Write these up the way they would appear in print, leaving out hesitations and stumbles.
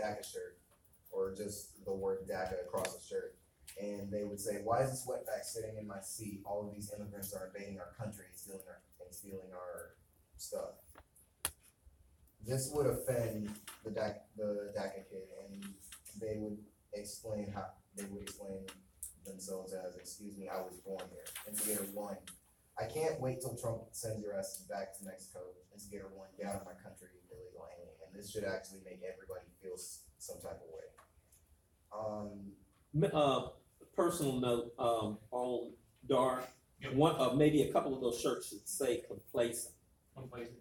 DACA shirt, or just the word DACA across the shirt. And they would say, "Why is this wetback sitting in my seat? All of these immigrants are invading our country and stealing our stuff." This would offend the DACA kid, and they would explain themselves as, "Excuse me, I was born here." Instigator one, "I can't wait till Trump sends your asses back to Mexico." Instigator one, "Get out of my country, illegal alien." And this should actually make everybody feel some type of way. Personal note on Dar, one maybe a couple of those shirts should say complacent. Complacent.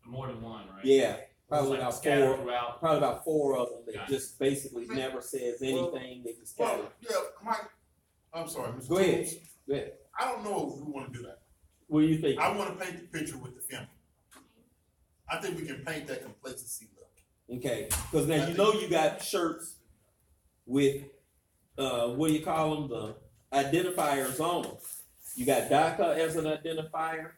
More than one, right? Yeah, probably like about scattered four. throughout. Probably about four of them that Gotcha. just basically never says anything. They just Well, yeah, Mike. I'm sorry, Mr. Go ahead. Toombs. Go ahead. I don't know if we want to do that. What do you think? I want to paint the picture with the family. I think we can paint that complacency look. Okay, because now you know you got shirts with what do you call them? The identifiers on them. You got DACA as an identifier.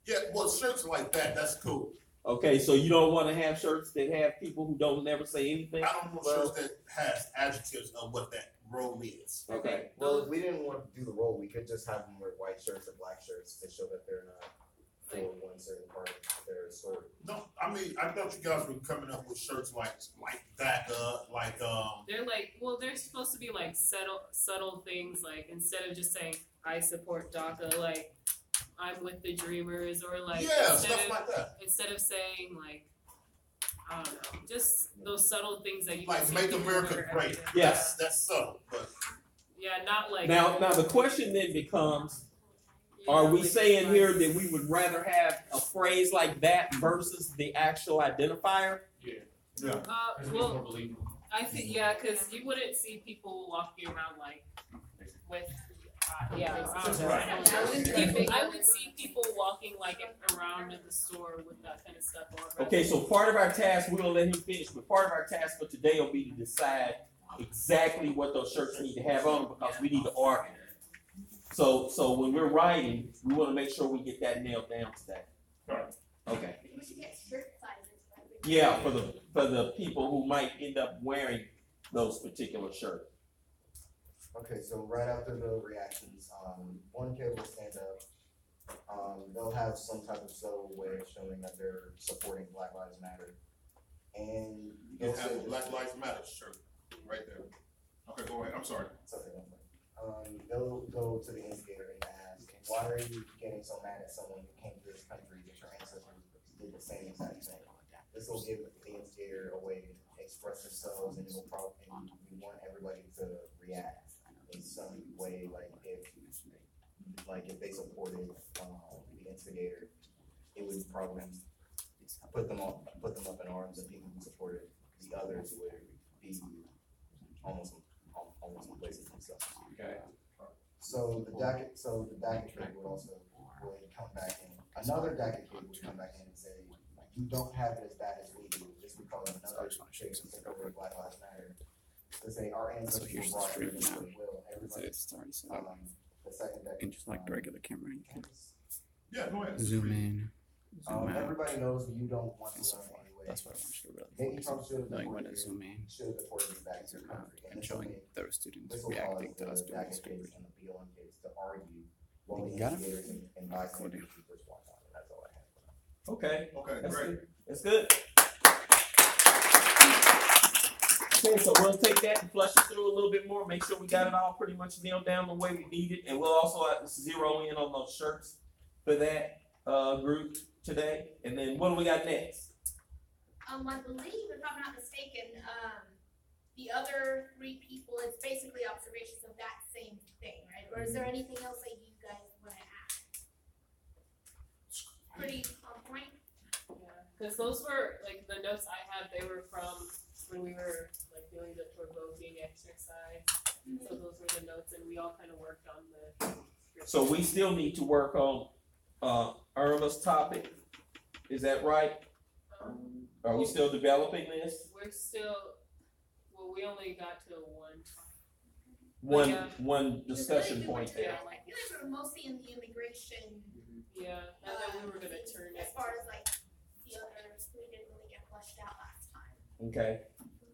Yeah, well, shirts like that, that's cool. Okay, so you don't want to have shirts that have people who don't never say anything. I don't want shirts that has adjectives of what that role is. Okay. Well, if we didn't want to do the role, we could just have them wear white shirts or black shirts to show that they're not for one certain part of their story. No, I mean, I thought you guys were coming up with shirts like that, They're like, well, they're supposed to be like subtle things, like instead of just saying I support DACA, like I'm with the Dreamers, or like stuff like that. Instead of saying like I don't know, just those subtle things that you Like can see make people America wear great. every day. Yes. That's subtle, but Yeah, not like Now the question then becomes: are we like, saying here that we would rather have a phrase like that versus the actual identifier? Yeah. yeah. Because it's Well, more believable. I think because you wouldn't see people walking around like with I would see people walking like around in the store with that kind of stuff on. Okay, so part of our task, we're gonna let him finish, but part of our task for today will be to decide exactly what those shirts need to have on them, because we need to argue. So when we're writing, we want to make sure we get that nailed down today. Okay. We should get shirt sizes. Yeah, for the people who might end up wearing those particular shirts. Okay, so right after the reactions, one kid will stand up. They'll have some type of subtle way of showing that they're supporting Black Lives Matter. And You have a Black Lives Matter shirt right there. Okay, go ahead. I'm sorry. it's okay, no problem. They'll go to the instigator and ask, "Why are you getting so mad at someone who came to this country that your ancestors did the same exact thing?" This will give the instigator a way to express themselves, and it will probably, and we want everybody to react in some way, like if they supported the instigator, it would probably put them up in arms, and people who supported the others would be almost complacent themselves. Okay. So the DACA kid would come back in. Another DACA kid would come back in and say, "You don't have it as bad as we do," just because another kid supported Black Lives Matter. To say our ancestors were brought here with will. Everybody, the second DACA. And just like the regular camera, you can Yeah, go ahead. zoom in, zoom out. Everybody knows that you don't want to learn anyway. That's what I want you to Maybe really Trump should have knowing when deported to you. zoom in, Should have deported you back to zoom your out, country. and showing those students This will reacting cause to us the doing the DACA screen kids and the BLM kids to argue while You the got it? instigators and bystanders keepers watch on. And that's all I have. Okay. Okay, That's great. good. That's good. Okay, so we'll take that and flush it through a little bit more, make sure we got it all pretty much nailed down the way we need it, and we'll also zero in on those shirts for that group today. And then what do we got next? I believe, if I'm not mistaken, the other three people, it's basically observations of that same thing, right? Or is there anything else that you guys want to add? Pretty on point. Yeah, because those were like the notes I had. They were from when we were like doing the provoking exercise. So those were the notes, and we all kind of worked on the. So we still need to work on Irma's topic. Is that right? Are we still developing this? We're still. Well, we only got to One discussion point there. Like, you guys were mostly in the immigration. Yeah, and then we were gonna turn as it. far as like the others, we didn't really get fleshed out last time. Okay.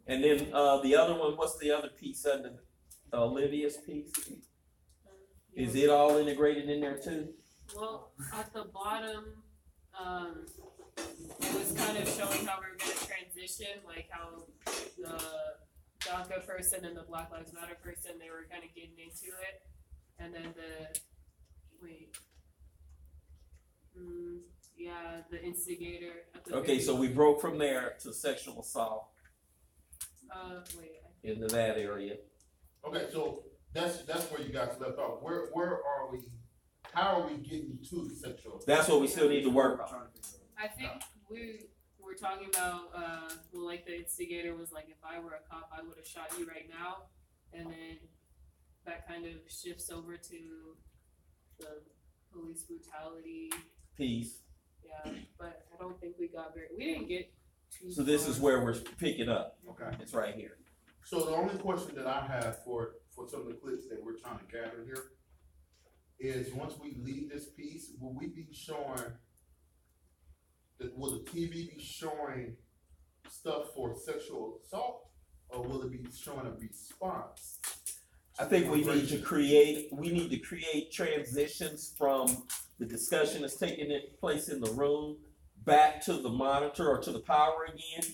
And then, the other one, what's the other piece under Olivia's piece? Is it all integrated in there too? Well, at the bottom, it was kind of showing how we're gonna transition, like how the DACA person and the Black Lives Matter person, they were kind of getting into it. And then the instigator at the Okay, very- so we broke from there to sexual assault wait, into that area. Okay, so that's where you guys left off. Where are we, how are we getting to the sexual? That's what we still need to work on. I think we were talking about, well, like the instigator was like, if I were a cop, I would have shot you right now. And then that kind of shifts over to the police brutality. Piece. Yeah, but I don't think we didn't get too So this far. is where we're picking up. Okay. It's right here. So the only question that I have for some of the clips that we're trying to gather here is, once we leave this piece, will we be showing, will the TV be showing stuff for sexual assault, or will it be showing a response? I think we need to create transitions from the discussion that's taking place in the room back to the monitor or to the power again,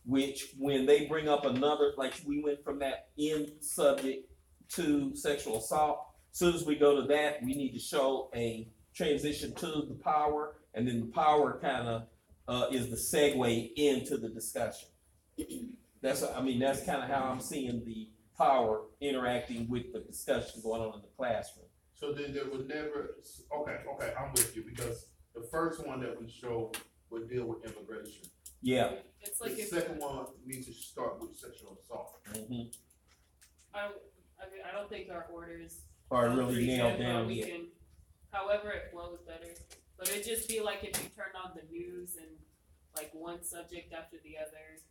which when they bring up another, like we went from that end subject to sexual assault, soon as we go to that, we need to show a transition to the power, and then the power kind of is the segue into the discussion. That's kind of how I'm seeing the power interacting with the discussion going on in the classroom. So then there would never, okay, I'm with you, because the first one that we showed would deal with immigration. Yeah. It's like The if, second one needs to start with sexual assault. Mm-hmm. I mean, I don't think our orders Or are really nailed down we yet. can, however it flows better. But it'd just be like if you turn on the news and like one subject after the other.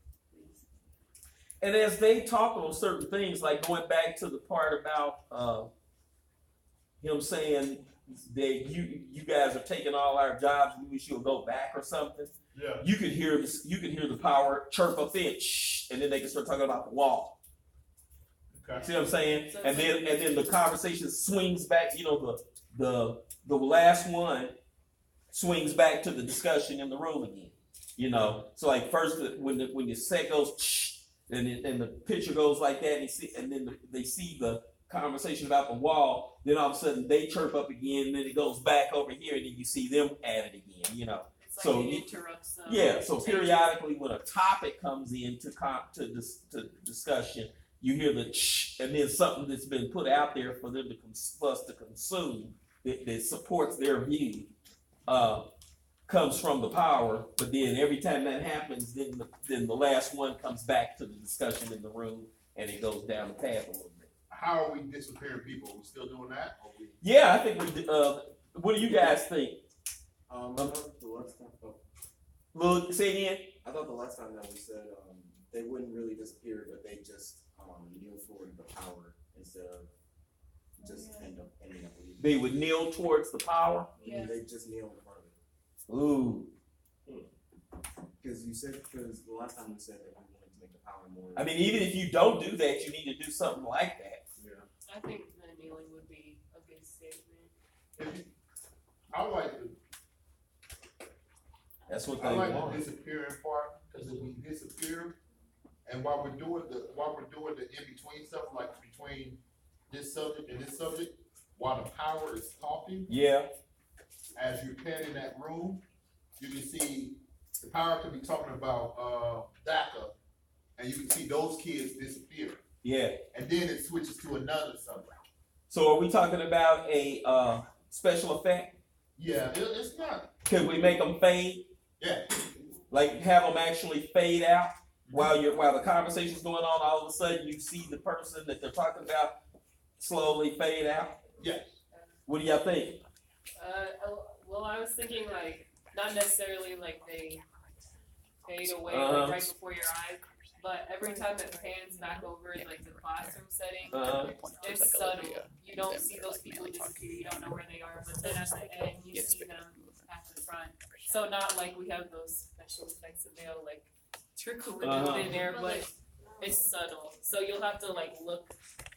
And as they talk on certain things, like going back to the part about him saying that you guys are taking all our jobs, we wish you'll go back or something. Yeah. You could hear this. You could hear the power chirp up in, shh, and then they can start talking about the wall. Okay. See what I'm saying? So And it's then the conversation swings back. You know, the last one swings back to the discussion in the room again. You know, so like first when the set goes, shh, and the picture goes like that, and then they see the conversation about the wall. Then all of a sudden they chirp up again, and then it goes back over here, and then you see them at it again. You know. It's like So it you- interrupts. Yeah, so changes. periodically when a topic comes in to discussion, you hear the shh, and then something that's been put out there for them for us to consume that supports their view comes from the power. But then every time that happens, then the last one comes back to the discussion in the room, and it goes down the path a little bit. How are we disappearing people? Are we still doing that? Or we? Yeah, I think we. What do you guys think? I thought the last time, Look, say again. I thought the last time that we said they wouldn't really disappear, but they just kneel toward the power instead of just ending up leaving. They would kneel towards the power. Yeah. They just kneel in front of it. Ooh. Because the last time we said that we wanted to make the power more. I mean, even if you don't do that, you need to do something like that. Yeah. I think the kneeling would be a good statement. I like the That's what they I like want. the disappearing part, because if we disappear, and while we're doing the in between stuff, like between this subject and this subject, while the power is talking, Yeah, as you're panning that room, you can see the power could be talking about DACA, and you can see those kids disappear, yeah. and then it switches to another subject. So are we talking about a special effect? Yeah, it's not. Could we make them fade? Yeah, Like have them actually fade out while the conversation's going on? All of a sudden, you see the person that they're talking about slowly fade out. yes. What do y'all think? Well, I was thinking like not necessarily like they fade away Uh-huh. like right before your eyes, but every time it pans back over in like the classroom setting, it's subtle. You don't see those people disappear. You don't know where they are, but then at the end you see them at the front. So not like we have those special effects and they'll like trickle in Uh-huh. there, but It's subtle, so you'll have to like look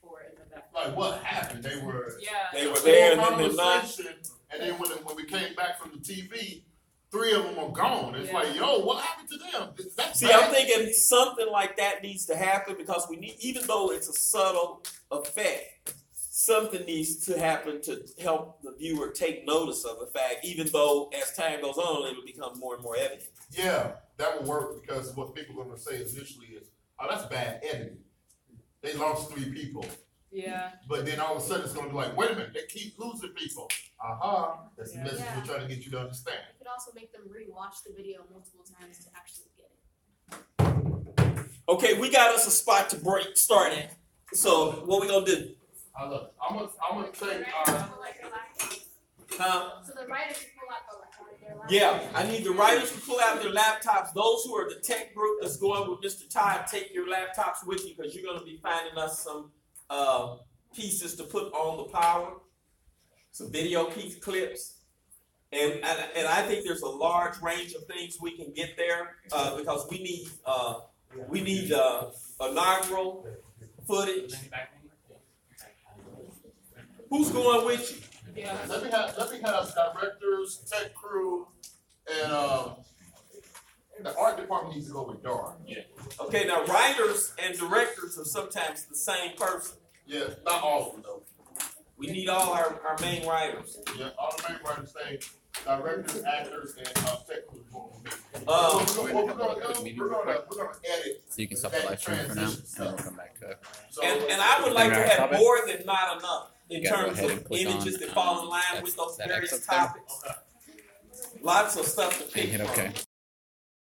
for it in the back. Like what happened? They were They were there and then full they're not. conversation, and then when we came back from the TV, 3 of them are gone. It's like, yo, what happened to them? That's See, bad. I'm thinking something like that needs to happen because we need, even though it's a subtle effect, something needs to happen to help the viewer take notice of the fact, even though as time goes on, it will become more and more evident. Yeah, that will work because what people are gonna say initially is, oh, that's bad editing. They lost 3 people. Yeah. But then all of a sudden it's gonna be like, wait a minute, they keep losing people. That's the message we're trying to get you to understand. I could also make them rewatch the video multiple times to actually get it. Okay, we got us a spot to start at. So what we gonna do? I'm gonna take, Huh? So the writers should pull out their laptop. Yeah, I need the writers to pull out their laptops. Those who are the tech group that's going with Mr. Todd, take your laptops with you because you're gonna be finding us some pieces to put on the power, some video clips, and I think there's a large range of things we can get there because we need inaugural footage. Who's going with you? Yeah. let me have directors, tech crew, and the art department needs to go with Dar. Okay, now writers and directors are sometimes the same person. Yeah, not all of them though. We need all our main writers. Yeah, all the main writers stay, directors, actors, and tech crew. What we're gonna edit. So you can stop the live stream for now, and then we'll come back to it. So, And I would like to Alright, have topic? more than not enough in You gotta go terms ahead of and click images on, that fall in line with those that various X up there. topics. Lots of stuff to And pick hit from. OK.